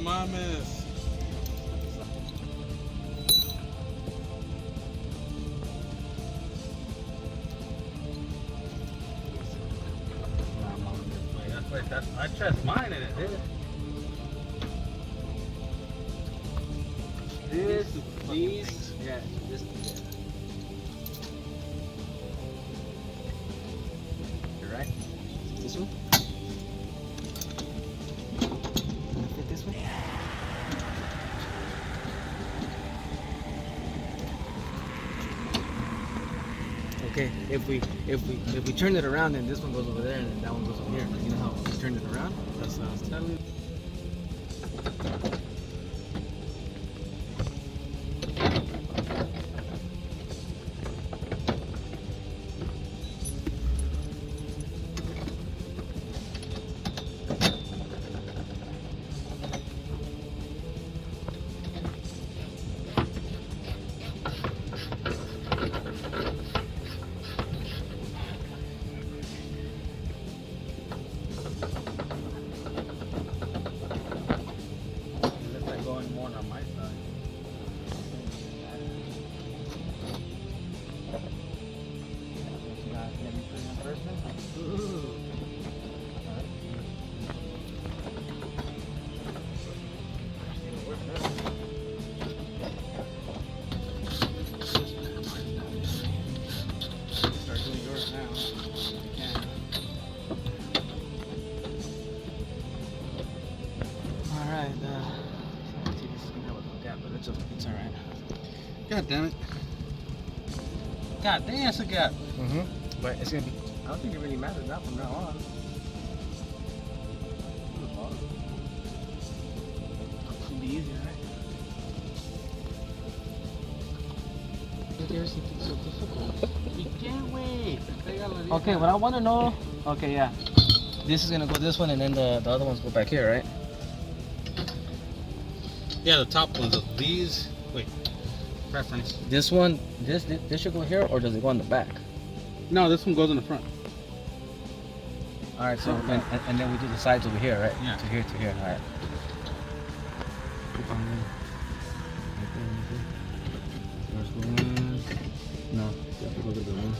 mames. I trust mine in it, dude. These, yeah, this. You're right. This one. Fit this one. Okay, if we turn it around, then this one goes over there, and then that one goes over here. You know how we turned it around? That's what I was telling you. It's alright. God damn it. God damn, it's a gap. But it's gonna be, I don't think it really matters now from now on. It's gonna be easier, right? So difficult. We can't wait. Okay, what I wanna know, okay, yeah. This is gonna go this one and then the other ones go back here, right? Yeah, the top ones of these. Wait, reference. This one, this should go here, or does it go on the back? No, this one goes in the front. All right, so and then we do the sides over here, right? Yeah. To here, to here. All right. First one. No, you have to go to the one.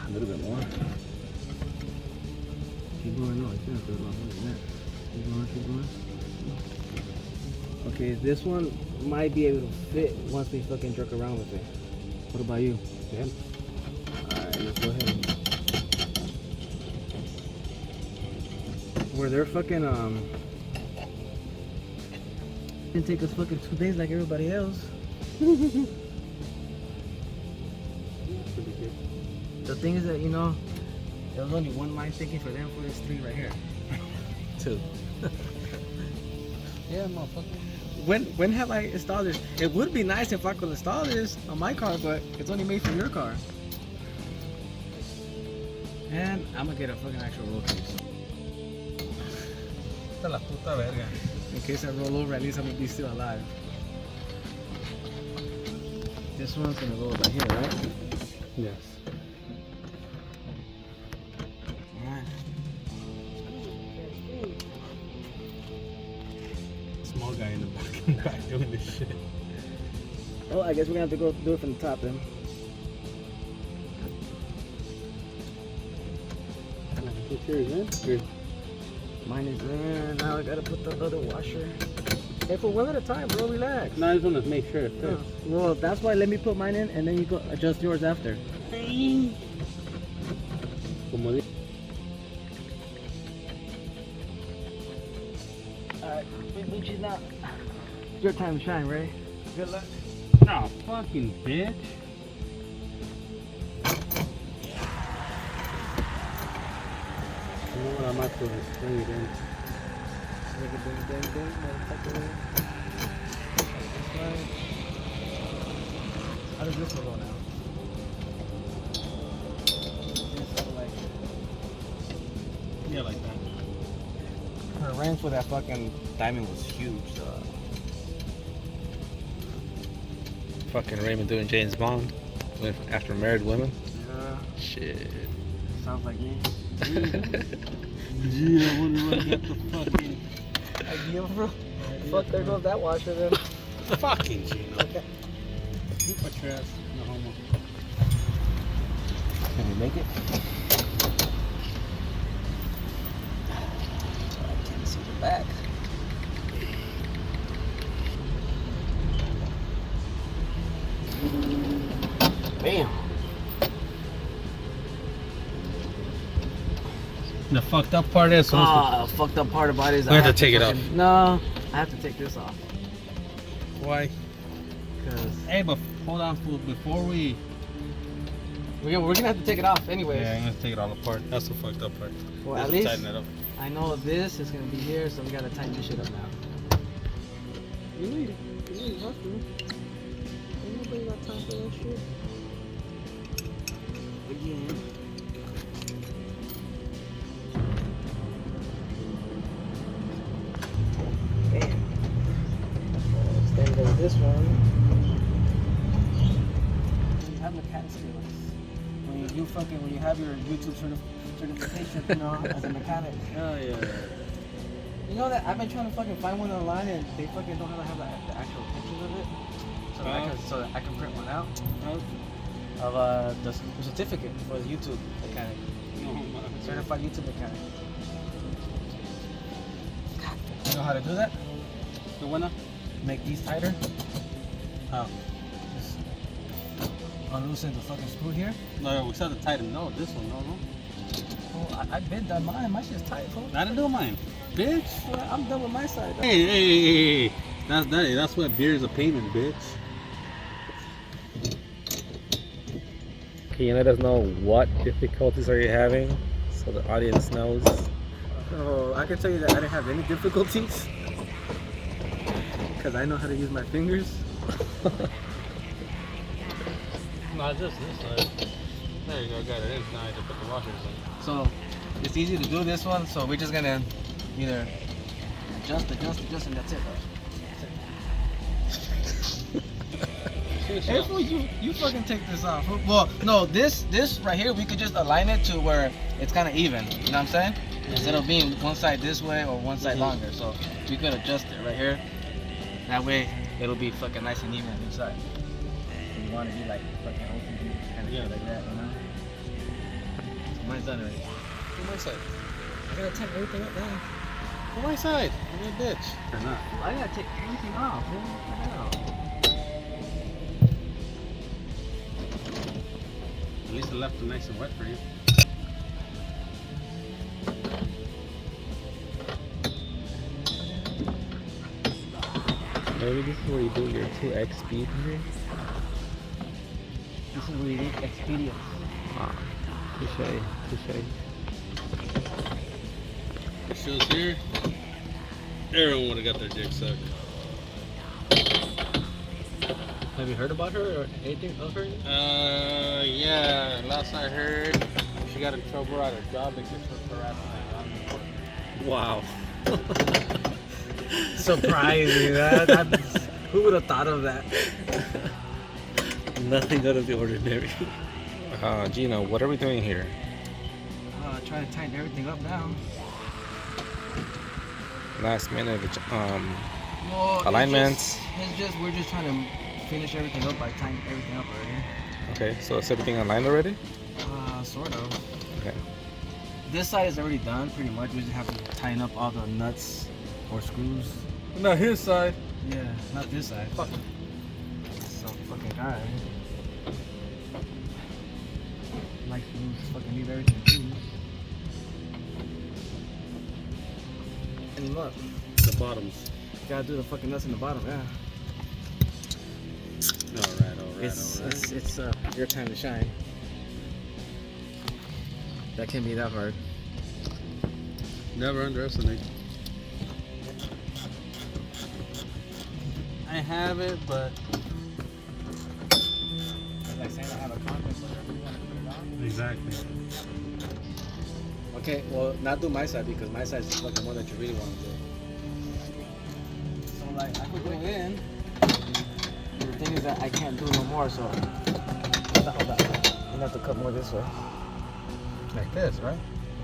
A little bit more. Keep going, no, I can't do a lot more than that. Keep going. Okay, this one might be able to fit once we fucking jerk around with it. What about you? Yeah. Alright, let's go ahead. Where they're fucking, it can take us fucking 2 days like everybody else. The thing is that, you know, there was only one mind thinking for them for this 3 right here. 2. Yeah, motherfucker. When have I installed this? It would be nice if I could install this on my car, but it's only made for your car. And I'm gonna get a fucking actual roll case. La puta verga. In case I roll over, at least I'm gonna be still alive. This one's gonna go over here, right? Yes. Small guy in the back doing this shit. Oh, I guess we're gonna have to go do it from the top then. Put yours in? Good. Mine is in. Now I gotta put the other washer. Hey, for one at a time, bro. Relax. No, I just want to make sure it fits. Well, that's why let me put mine in and then you go adjust yours after. Alright, Gucci's not. It's your time to shine, Ray. Good luck. Oh, fucking bitch. You know what I might do is bring it in. How does this one go now? Yeah, like that. Her range for that fucking diamond was huge, though. Fucking Raymond doing James Bond after married women. Yeah. Shit. Sounds like me. Gee, I wonder what got the fucking idea, bro. Fuck, there goes that washer then. fucking Gino. Okay. You put your ass in the homo. Can we make it? I can't see the back. Bam. The fucked up part is Fucked up part about it is I have to take it off. No, I have to take this off. Why? Cause Hey, but hold on, fool. Before we're gonna have to take it off anyways. yeah, I'm gonna take it all apart. That's the fucked up part. Well, Just at least tighten it up. I know this is gonna be here, so we gotta tighten this shit up now. You need have to. Ain't nobody got time for that shit. Again. Bam. Extend over this one. When you have mechanic skills, when you have your YouTube certification, you know, as a mechanic. Oh yeah. You know that I've been trying to fucking find one online and they fucking don't have the actual pictures of it, so that I can print one out of the certificate for the YouTube mechanic, certified YouTube mechanic. You know how to do that? The winner? Make these tighter. How? Just unloosen the fucking screw here. No, we said to tighten. No, this one. No. Oh, I been done mine. My shit's tight, folks. I didn't do mine, bitch. Well, I'm done with my side. Hey. That's what beer is a payment, bitch. Can you let us know what difficulties are you having so the audience knows? Oh, I can tell you that I didn't have any difficulties because I know how to use my fingers. No, just this side. There you go, got it in. Now I have to put the washers in. So it's easy to do this one. So we're just gonna either adjust, and that's it. Hey, fool, you fucking take this off. Well, no, this right here, we could just align it to where it's kind of even. You know what I'm saying? Instead of being one side this way or one side longer. So we could adjust it right here. That way, it'll be fucking nice and even on each side. If you want to be like fucking OCD, kind of shit like that, you know? So mine's done already. On my side. I gotta take everything up now. On my side. I'm a bitch. Or not. I gotta take everything off, man. What the hell? At least it left it nice and wet for you. Maybe this is where you do your 2x speed here. This is where you need experience. Ah, touche. It shows here. Everyone would have got their dick sucked. Have you heard about her or anything of her? Yeah. Last I heard, she got in trouble at her job because she was harassing her. Wow. Surprising. Who would have thought of that? Nothing out of the ordinary. Gino, what are we doing here? Trying to tighten everything up now. Last minute Well, alignments. We're just trying to finish everything up by tying everything up already. Okay, so is everything aligned already? Sort of. Okay. This side is already done pretty much. We just have to tighten up all the nuts or screws. Not his side. Yeah, not this side. Fuck. Some fucking guy. Like to fucking leave everything loose. And look, The bottoms. gotta do the fucking nuts in the bottom, yeah. Alright. It's your time to shine. That can't be that hard. Never underestimate. I have it, but It's like saying I have a contact whatever you want to put it on. exactly. Okay, well, not do my side because my side is the fucking one that you really want to do. So like, I could go in. The thing is that I can't do no more, so hold on. I'm gonna have to cut more this way. Like this, right?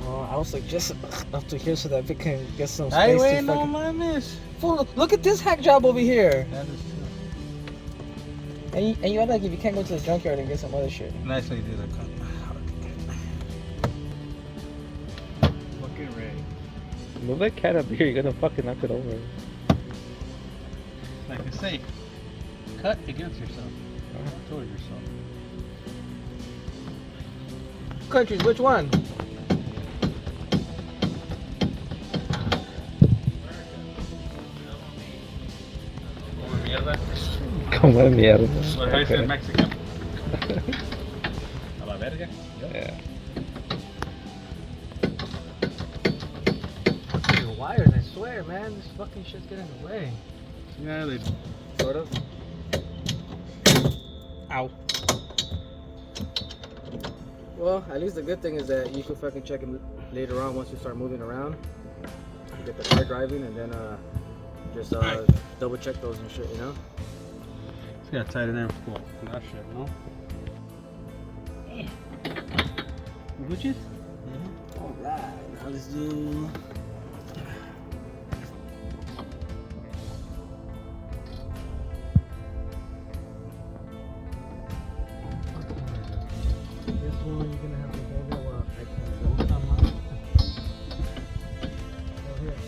I was like just up to here so that we can get some space. Ay, güey, to no fucking... mames. Fool, look at this hack job over here. That is true. And you act like if you can't go to the junkyard and get some other shit. Nicely did it. Fucking ready. Move that cat up here, you're gonna fucking knock it over. Like I say, cut against yourself. Not toward yourself. Countries, which one? Come mierda. What I said Mexican. A la verga? Yeah. The wires, I swear, man. This fucking shit's getting in the way. Yeah, they Sort of. Ow. Well, at least the good thing is that you can fucking check them later on once you start moving around. Get the car driving and then just double check those and shit, you know? Just gotta tighten there for that shit, no? Gucci's? Alright, now let's do... This one you're gonna have to hold it while I can go somehow. Go here.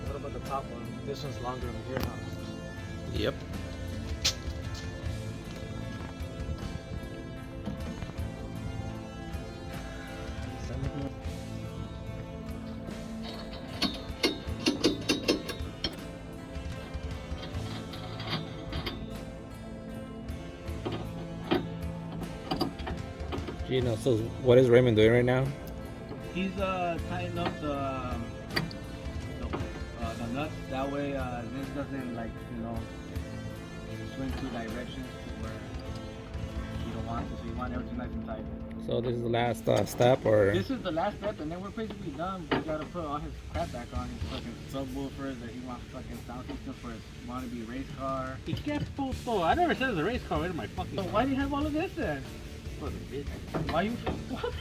What about the top one? This one's longer over here, huh? Yep. Gino, so what is Raymond doing right now? He's tightening up the nuts. That way, this doesn't swing two directions to where you don't want it. So you want everything nice and tight. So this is the last step, or? This is the last step, and then we're basically done. We gotta put all his crap back on. His fucking subwoofers that he wants, fucking sound system for his wannabe race car. Y qué puto. I never said it was a race car in my fucking So why do you have all of this then? Why you? What?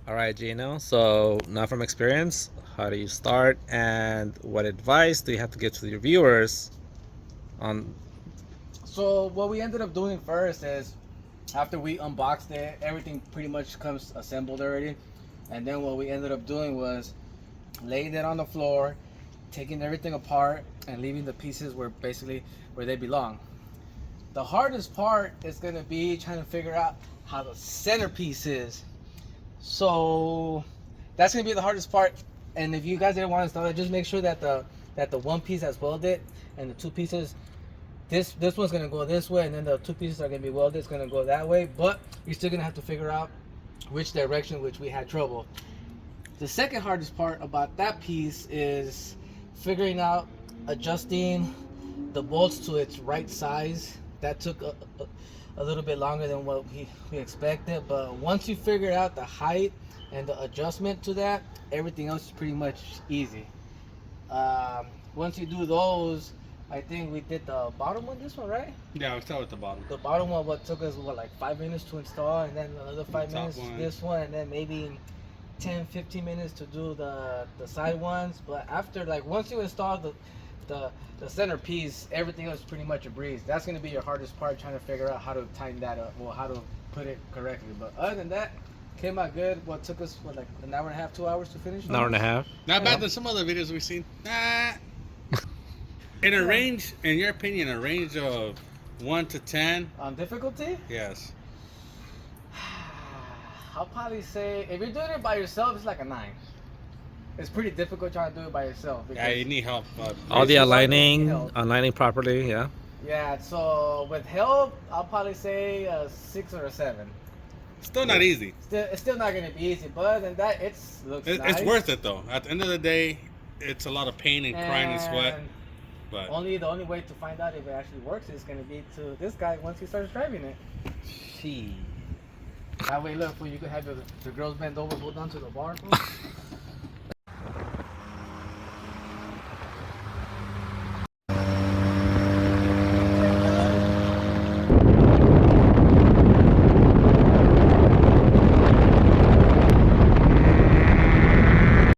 All right, Gino. So now from experience, how do you start, and what advice do you have to give to your viewers on? So what we ended up doing first is, after we unboxed it, everything pretty much comes assembled already. And then what we ended up doing was laying it on the floor, taking everything apart, and leaving the pieces where they belong. The hardest part is gonna be trying to figure out how the centerpiece is. So that's gonna be the hardest part. And if you guys didn't want to install it, just make sure that the one piece that's welded and the two pieces, this one's gonna go this way, and then the two pieces are gonna be welded, it's gonna go that way. But you're still gonna have to figure out which direction, which we had trouble. The second hardest part about that piece is figuring out adjusting the bolts to its right size. That took a little bit longer than what we expected, but once you figure out the height and the adjustment to that, everything else is pretty much easy. Once you do those, I think we did the bottom one, this one, right? Yeah, we start with the bottom. The bottom one, what took us like 5 minutes to install, and then another 5 minutes this one, and then maybe 10-15 minutes to do the side ones. But after, like, once you install the centerpiece, everything else is pretty much a breeze. That's going to be your hardest part, trying to figure out how to tighten that up, or how to put it correctly. But other than that, came out good. What took us, like an hour and a half, 2 hours to finish? An hour and a half. Not bad than some other videos we've seen. In a range, in your opinion, a range of 1 to 10? On difficulty? Yes. I'll probably say, if you're doing it by yourself, it's like a 9. It's pretty difficult trying to do it by yourself. Yeah, you need help. All the aligning properly, yeah. Yeah, so with help, I'll probably say a 6 or a 7. Still not easy. It's still not gonna be easy, but other than that, looks nice. It's worth it though. At the end of the day, it's a lot of pain and crying and sweat. But the only way to find out if it actually works is gonna be to this guy once he starts driving it. Gee. That way, look, you could have the girls bend over, hold on to the bar.